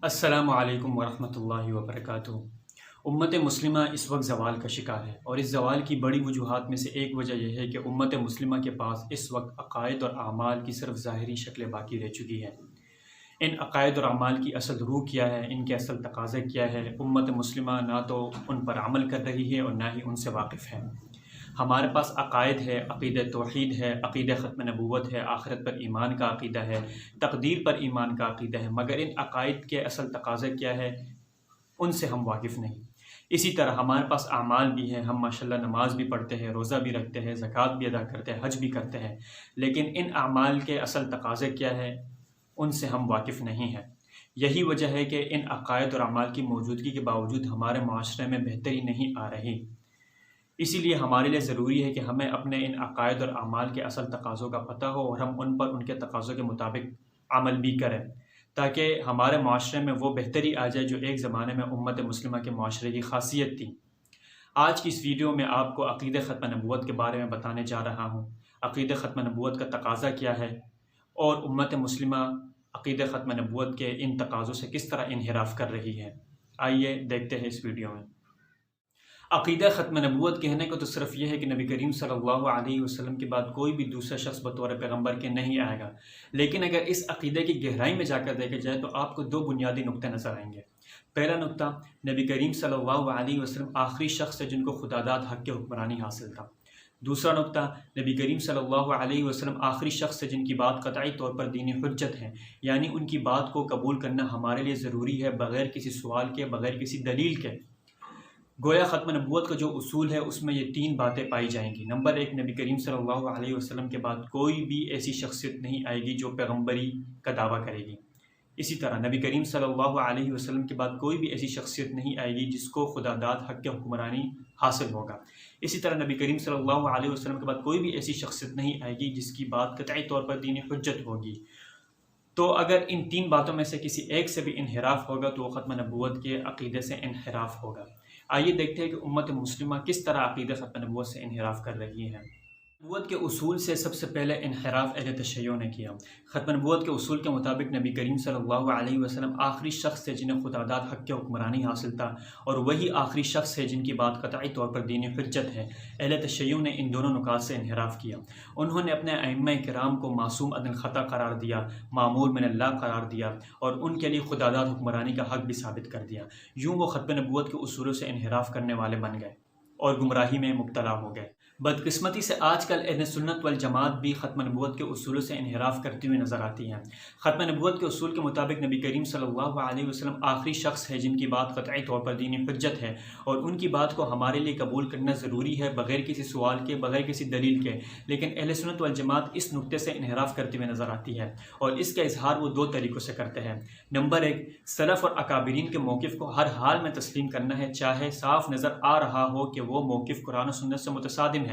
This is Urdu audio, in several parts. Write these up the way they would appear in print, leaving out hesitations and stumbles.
السلام علیکم ورحمۃ اللہ وبرکاتہ۔ امت مسلمہ اس وقت زوال کا شکار ہے، اور اس زوال کی بڑی وجوہات میں سے ایک وجہ یہ ہے کہ امت مسلمہ کے پاس اس وقت عقائد اور اعمال کی صرف ظاہری شکلیں باقی رہ چکی ہیں۔ ان عقائد اور اعمال کی اصل روح کیا ہے، ان کے اصل تقاضے کیا ہے، امت مسلمہ نہ تو ان پر عمل کر رہی ہے اور نہ ہی ان سے واقف ہے۔ ہمارے پاس عقائد ہے، عقیدہ توحید ہے، عقیدہ ختم نبوت ہے، آخرت پر ایمان کا عقیدہ ہے، تقدیر پر ایمان کا عقیدہ ہے، مگر ان عقائد کے اصل تقاضے کیا ہے ان سے ہم واقف نہیں۔ اسی طرح ہمارے پاس اعمال بھی ہیں، ہم ماشاءاللہ نماز بھی پڑھتے ہیں، روزہ بھی رکھتے ہیں، زکوٰۃ بھی ادا کرتے ہیں، حج بھی کرتے ہیں، لیکن ان اعمال کے اصل تقاضے کیا ہے ان سے ہم واقف نہیں ہیں۔ یہی وجہ ہے کہ ان عقائد اور اعمال کی موجودگی کے باوجود ہمارے معاشرے میں بہتری نہیں آ رہی۔ اسی لیے ہمارے لیے ضروری ہے کہ ہمیں اپنے ان عقائد اور اعمال کے اصل تقاضوں کا پتہ ہو اور ہم ان پر ان کے تقاضوں کے مطابق عمل بھی کریں، تاکہ ہمارے معاشرے میں وہ بہتری آ جائے جو ایک زمانے میں امت مسلمہ کے معاشرے کی خاصیت تھی۔ آج کی اس ویڈیو میں آپ کو عقیدہ ختم نبوت کے بارے میں بتانے جا رہا ہوں۔ عقیدہ ختم نبوت کا تقاضا کیا ہے اور امت مسلمہ عقیدہ ختم نبوت کے ان تقاضوں سے کس طرح انحراف کر رہی ہے۔ آئیے دیکھتے ہیں اس ویڈیو میں۔ عقیدہ ختم نبوت کہنے کو تو صرف یہ ہے کہ نبی کریم صلی اللہ علیہ وسلم کے بعد کوئی بھی دوسرا شخص بطور پیغمبر کے نہیں آئے گا، لیکن اگر اس عقیدے کی گہرائی میں جا کر دیکھا جائے تو آپ کو دو بنیادی نقطے نظر آئیں گے۔ پہلا نقطہ، نبی کریم صلی اللہ علیہ وسلم آخری شخص ہے جن کو خدا داد حق کے حکمرانی حاصل تھا۔ دوسرا نقطہ، نبی کریم صلی اللہ علیہ وسلم آخری شخص ہے جن کی بات قطعی طور پر دینی حجت ہے، یعنی ان کی بات کو قبول کرنا ہمارے لیے ضروری ہے، بغیر کسی سوال کے، بغیر کسی دلیل کے۔ گویا ختم نبوت کا جو اصول ہے اس میں یہ تین باتیں پائی جائیں گی۔ نمبر ایک، نبی کریم صلی اللہ علیہ وسلم کے بعد کوئی بھی ایسی شخصیت نہیں آئے گی جو پیغمبری کا دعویٰ کرے گی۔ اسی طرح نبی کریم صلی اللہ علیہ وسلم کے بعد کوئی بھی ایسی شخصیت نہیں آئے گی جس کو خدا داد حق کے حکمرانی حاصل ہوگا۔ اسی طرح نبی کریم صلی اللہ علیہ وسلم کے بعد کوئی بھی ایسی شخصیت نہیں آئے گی جس کی بات قطعی طور پر دینی حجت ہوگی۔ تو اگر ان تین باتوں میں سے کسی ایک سے بھی انحراف ہوگا تو وہ ختم نبوت کے عقیدے سے انحراف ہوگا۔ آئیے دیکھتے ہیں کہ امت مسلمہ کس طرح عقیدہ ختم نبوت سے انحراف کر رہی ہے۔ نبوت کے اصول سے سب سے پہلے انحراف اہل تشیع نے کیا۔ ختم نبوت کے اصول کے مطابق نبی کریم صلی اللہ علیہ وسلم آخری شخص ہے جنہیں خدا داد حق کے حکمرانی حاصل تھا، اور وہی آخری شخص ہے جن کی بات قطعی طور پر دینی حجت ہے۔ اہل تشیع نے ان دونوں نکات سے انحراف کیا۔ انہوں نے اپنے ائمہ کرام کو معصوم عن الخطا قرار دیا، معمور من اللہ قرار دیا، اور ان کے لیے خدا داد حکمرانی کا حق بھی ثابت کر دیا۔ یوں وہ ختم نبوت کے اصولوں سے انحراف کرنے والے بن گئے اور گمراہی میں مبتلا ہو گئے۔ بدقسمتی سے آج کل اہل سنت والجماعت بھی ختم نبوت کے اصولوں سے انحراف کرتی ہوئی نظر آتی ہیں۔ ختم نبوت کے اصول کے مطابق نبی کریم صلی اللہ علیہ وسلم آخری شخص ہے جن کی بات قطعی طور پر دینی حجت ہے، اور ان کی بات کو ہمارے لیے قبول کرنا ضروری ہے، بغیر کسی سوال کے، بغیر کسی دلیل کے۔ لیکن اہل سنت والجماعت اس نقطے سے انحراف کرتی ہوئی نظر آتی ہے، اور اس کا اظہار وہ دو طریقوں سے کرتے ہیں۔ نمبر ایک، سلف اور اکابرین کے موقف کو ہر حال میں تسلیم کرنا ہے، چاہے صاف نظر آ رہا ہو کہ وہ موقف قرآن و سنت سے متصادم ہے۔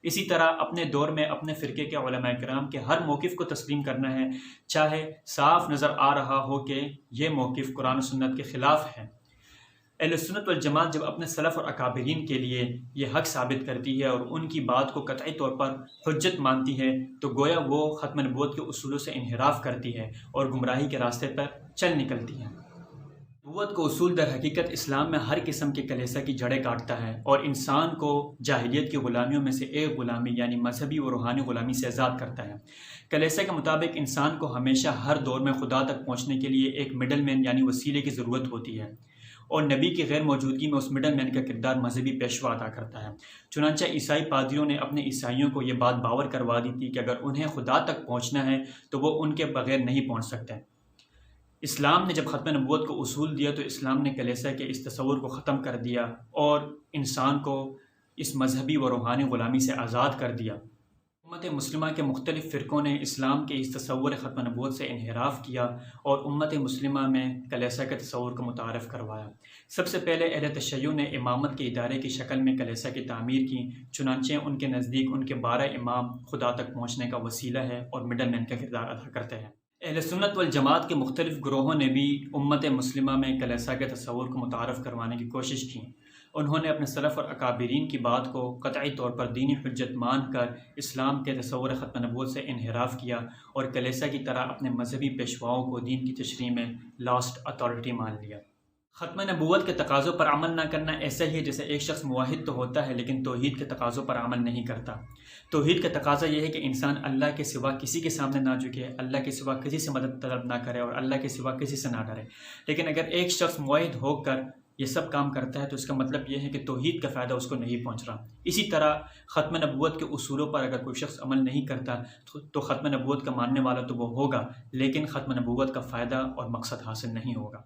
اسی طرح اپنے دور میں اپنے فرقے کے علماء کرام کے ہر موقف کو تسلیم کرنا ہے، چاہے صاف نظر آ رہا ہو کہ یہ موقف قرآن و سنت کے خلاف ہے۔ اہل سنت والجماعت جب اپنے سلف اور اکابرین کے لیے یہ حق ثابت کرتی ہے اور ان کی بات کو قطعی طور پر حجت مانتی ہے تو گویا وہ ختم نبوت کے اصولوں سے انحراف کرتی ہے اور گمراہی کے راستے پر چل نکلتی ہے۔ نبوت کو اصول در حقیقت اسلام میں ہر قسم کے کلیسا کی جڑیں کاٹتا ہے اور انسان کو جاہلیت کی غلامیوں میں سے ایک غلامی یعنی مذہبی و روحانی غلامی سے آزاد کرتا ہے۔ کلیسا کے مطابق انسان کو ہمیشہ ہر دور میں خدا تک پہنچنے کے لیے ایک مڈل مین یعنی وسیلے کی ضرورت ہوتی ہے، اور نبی کی غیر موجودگی میں اس مڈل مین کا کردار مذہبی پیشوا ادا کرتا ہے۔ چنانچہ عیسائی پادریوں نے اپنے عیسائیوں کو یہ بات باور کروا دی تھی کہ اگر انہیں خدا تک پہنچنا ہے تو وہ ان کے بغیر نہیں پہنچ سکتے۔ اسلام نے جب ختم نبوت کو اصول دیا تو اسلام نے کلیسا کے اس تصور کو ختم کر دیا اور انسان کو اس مذہبی و روحانی غلامی سے آزاد کر دیا۔ امت مسلمہ کے مختلف فرقوں نے اسلام کے اس تصور ختم نبوت سے انحراف کیا اور امت مسلمہ میں کلیسا کے تصور کو متعارف کروایا۔ سب سے پہلے اہل تشیع نے امامت کے ادارے کی شکل میں کلیسا کی تعمیر کی، چنانچہ ان کے نزدیک ان کے 12 امام خدا تک پہنچنے کا وسیلہ ہے اور مڈل مین کا کردار ادا کرتے ہیں۔ اہل سنت والجماعت کے مختلف گروہوں نے بھی امت مسلمہ میں کلیسا کے تصور کو متعارف کروانے کی کوشش کی، انہوں نے اپنے سلف اور اکابرین کی بات کو قطعی طور پر دینی حجت مان کر اسلام کے تصور ختم نبوت سے انحراف کیا اور کلیسا کی طرح اپنے مذہبی پیشواؤں کو دین کی تشریح میں لاسٹ اتھارٹی مان لیا۔ ختم نبوت کے تقاضوں پر عمل نہ کرنا ایسا ہی ہے جیسے ایک شخص موحد تو ہوتا ہے لیکن توحید کے تقاضوں پر عمل نہیں کرتا۔ توحید کا تقاضا یہ ہے کہ انسان اللہ کے سوا کسی کے سامنے نہ جھکے، اللہ کے سوا کسی سے مدد طلب نہ کرے اور اللہ کے سوا کسی سے نہ ڈرے۔ لیکن اگر ایک شخص موحد ہو کر یہ سب کام کرتا ہے تو اس کا مطلب یہ ہے کہ توحید کا فائدہ اس کو نہیں پہنچ رہا۔ اسی طرح ختم نبوت کے اصولوں پر اگر کوئی شخص عمل نہیں کرتا تو ختم نبوت کا ماننے والا تو وہ ہوگا لیکن ختم نبوت کا فائدہ اور مقصد حاصل نہیں ہوگا۔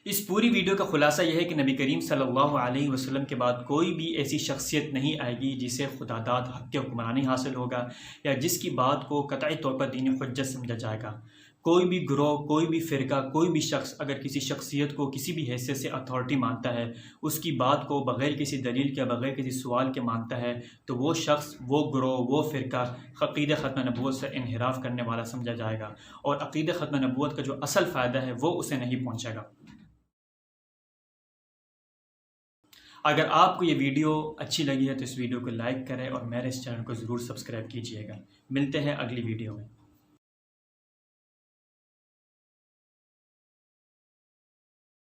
اس پوری ویڈیو کا خلاصہ یہ ہے کہ نبی کریم صلی اللہ علیہ وسلم کے بعد کوئی بھی ایسی شخصیت نہیں آئے گی جسے خداداد حق کے حکمرانی حاصل ہوگا یا جس کی بات کو قطعی طور پر دینی حجت سمجھا جائے گا۔ کوئی بھی گروہ، کوئی بھی فرقہ، کوئی بھی شخص اگر کسی شخصیت کو کسی بھی حیثیت سے اتھارٹی مانتا ہے، اس کی بات کو بغیر کسی دلیل کے، بغیر کسی سوال کے مانتا ہے، تو وہ شخص، وہ گروہ، وہ فرقہ عقیدہ ختم نبوت سے انحراف کرنے والا سمجھا جائے گا اور عقیدہ ختم نبوت کا جو اصل فائدہ ہے وہ اسے نہیں پہنچے گا۔ اگر آپ کو یہ ویڈیو اچھی لگی ہے تو اس ویڈیو کو لائک کریں اور میرے اس چینل کو ضرور سبسکرائب کیجیے گا۔ ملتے ہیں اگلی ویڈیو میں۔